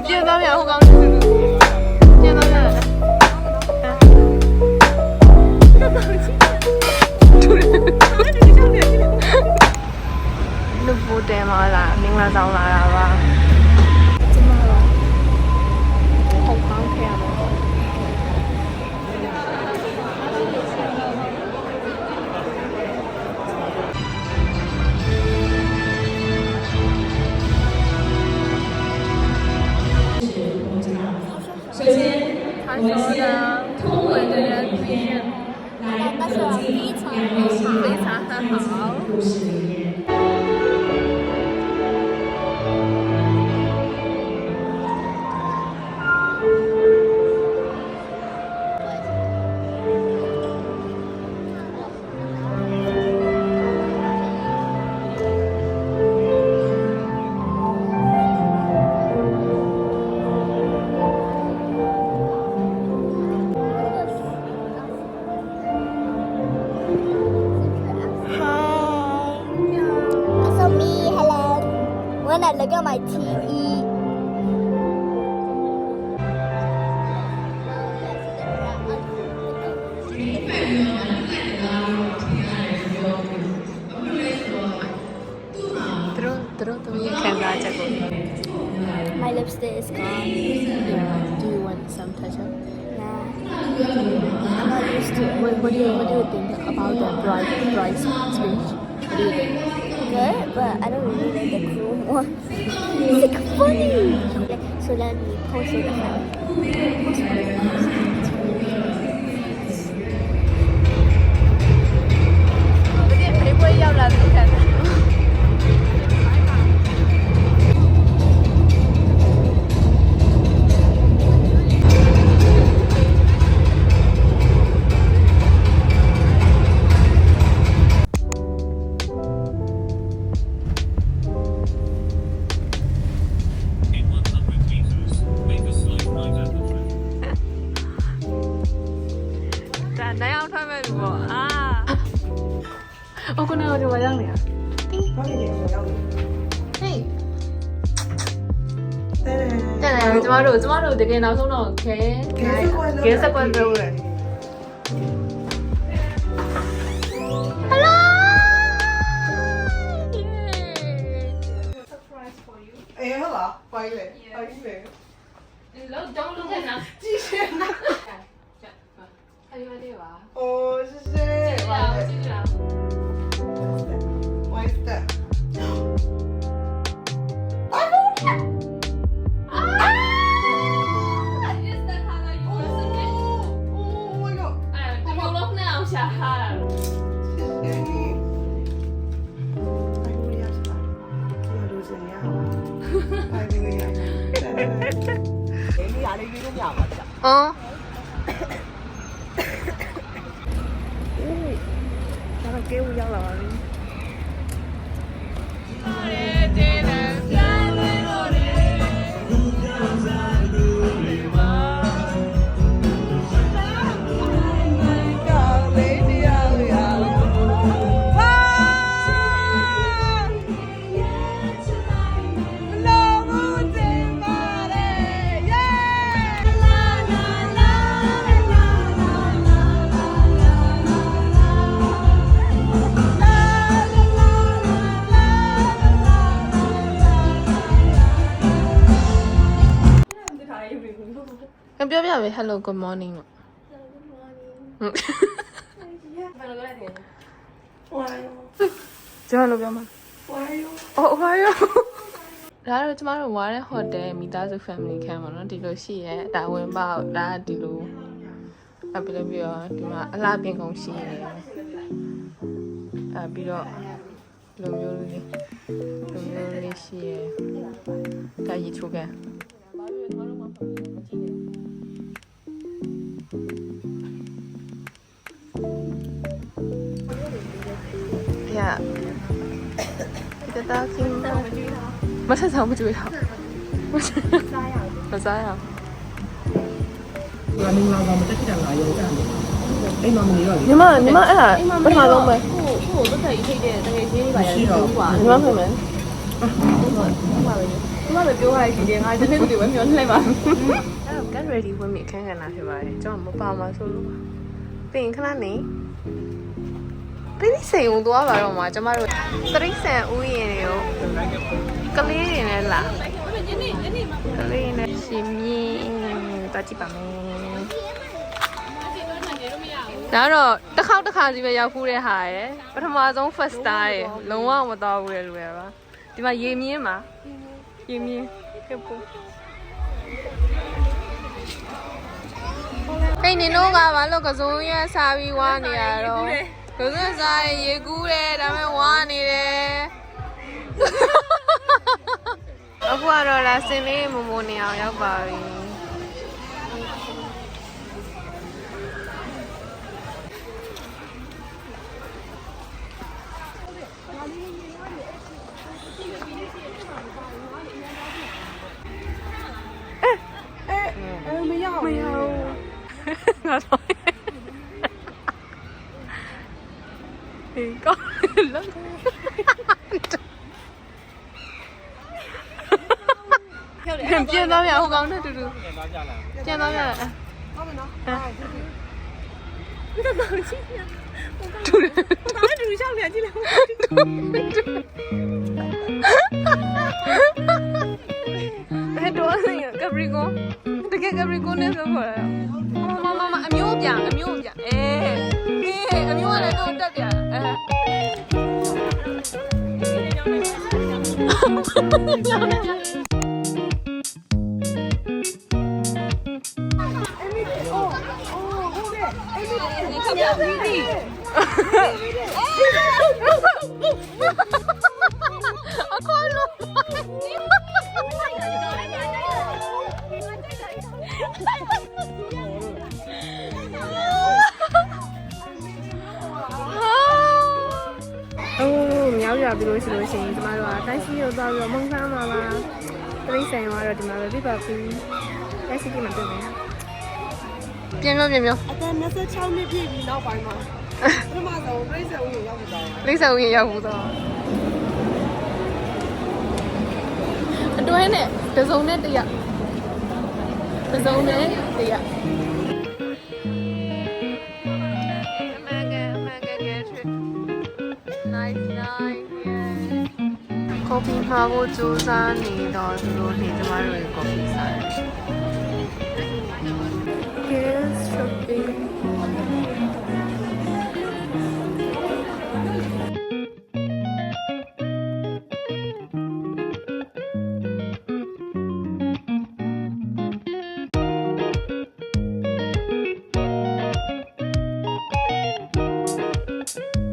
变到面，我刚变到面。你不带嘛啦？明了早来了吧？怎么了？好方便啊！首先，他说的通文的人比那是非常好。故事里面。When I look at my TV. My lipstick is gone. Yeah. Do you want some touch up? Nah. I'm not used to it. What do you think about the bride speech? What do you think? Good, but I don't really like the groom one. It's like funny. So let me post it again. 不会要了，你看。哪样穿没如啊？我可能有点样脸。嘿，对，ကျမတို့တကယ်နောက်ဆုံးတော့ခဲစကွန်တော့လေ Hello Surprise for you. 哎，好啦，快嘞，快嘞。Don't look at us. 继续拿。哎呦我的妈！哦，谢谢。继续啊。What's that? Oh my god. 哎，这个老娘下哈了。谢谢你。哎，我也是吧。我都是这样。哎，这个样。你压力有点大嘛？嗯。给我要了。ပြောပြမယ် Hello good morning လို့ ဝါယော ကျမတို့ပြောမှာ ဝါယော အော်ဝါရောဒါတော့ကျမတို့ဝါတဲ့ hotel မိသားစု family ခန်းပေါ့နော်ဒီလိုရှိရဲဒါဝင်ပေါက်ဒါဒီလိုအပြည့်ပြီးတော့ဒီမှာအလားပြင်ကုန်ရှိရဲပြီးတော့လိုမျိုးလေးရှိရဲဒါရီချိုးကန်呀，这个大金的，没啥长不就好，不是，မစားရငါမင်္ဂလာဆောင်မတက်ဖြစ်တာငါရောကြတယ်အိမ်မှာမနေတော့လေ ညီမအဲ့ဒါပထမဆုံးပဲ ကို都可以退的，那个先把人收完。ညီမဖွင့်မယ် ဟုတ်ပါပြီ သူကလည်းပြောရရှိတယ်ငါဒီနေ့ကိုပဲမျောနှိမ့်ပါအဲ့တော့ get ready ဝင်မိအခန်းကဏ္ဍဖြစ်ပါတယ်ကျွန်တော်မပါမှာဆိုလို့ပြင်ခဏနေတိတိစိန်ဝင်သွားပါတော့မှာကျမတို့သတိဆန်ဥယျာဉ်တွေကိုကလေးတွေနဲ့လာကလေးနဲ့ရှင်မြင်းတကြည့်ပါမယ်ဒါတော့တစ်ခေါက်တစ်ခါစီပဲရောက်ဖူးတဲ့ဟာရယ်ပထမဆုံး first star ရယ်လုံးဝမတော်ဘူးလေလူရပါဒီမှာရေမြင်းမှာရေမြင်းဖြစ်ဖို့ဟိနေတော့ကဘာလို့ကစုံရစားပြီးဝါနေရတော့ကစုံစားရေကူးတယ်ဒါပေမဲ့ဝါနေတယ်အခုကတော့လာစင်လေးမမနေအောင်ရောက်ပါပြီ没要，没有。ငါတော့ဒီကောလုံးပြန်တော့ရဟိုကောင်းတဲ့တူတူပြန်တော့ရ好没呢？တူတူ我打算တူ笑脸进来。အဲ့တော့ကပရီကိုတကယ်ကပရီကိုနဲ့ဆိုခေါ်တယ်မအမျိုးပြအေးအမျိုးကလည်းတော့တက်ပြအခေါ်လို့မြောက်ရပြီးလို့ရှိရင်ကျမတို့ကတိုင်းစီရောက်သွားပြီးတော့မုံစားမှာပါပြိဆိုင်ရောတော့ဒီမှာပဲပြပါပြီလက်ရှိမှာတွေ့မယ်ပြင်ပြောအသက်26နှစ်ပြည့်ပြီနောက်ပိုင်းမှာပထမဆုံးပြိဿဦးကိုရောက်ပြီတော့လိမ့်ဆောင်ရင်ရောက်ဘူးတော့အတွဲနဲ့တစုံနဲ့တရတစုံနဲ့တရကော်ဖီမှာဖို့ကြိုးစားနေတော့သူတို့နေကျမတို့ရေကော်ဖီစားတယ်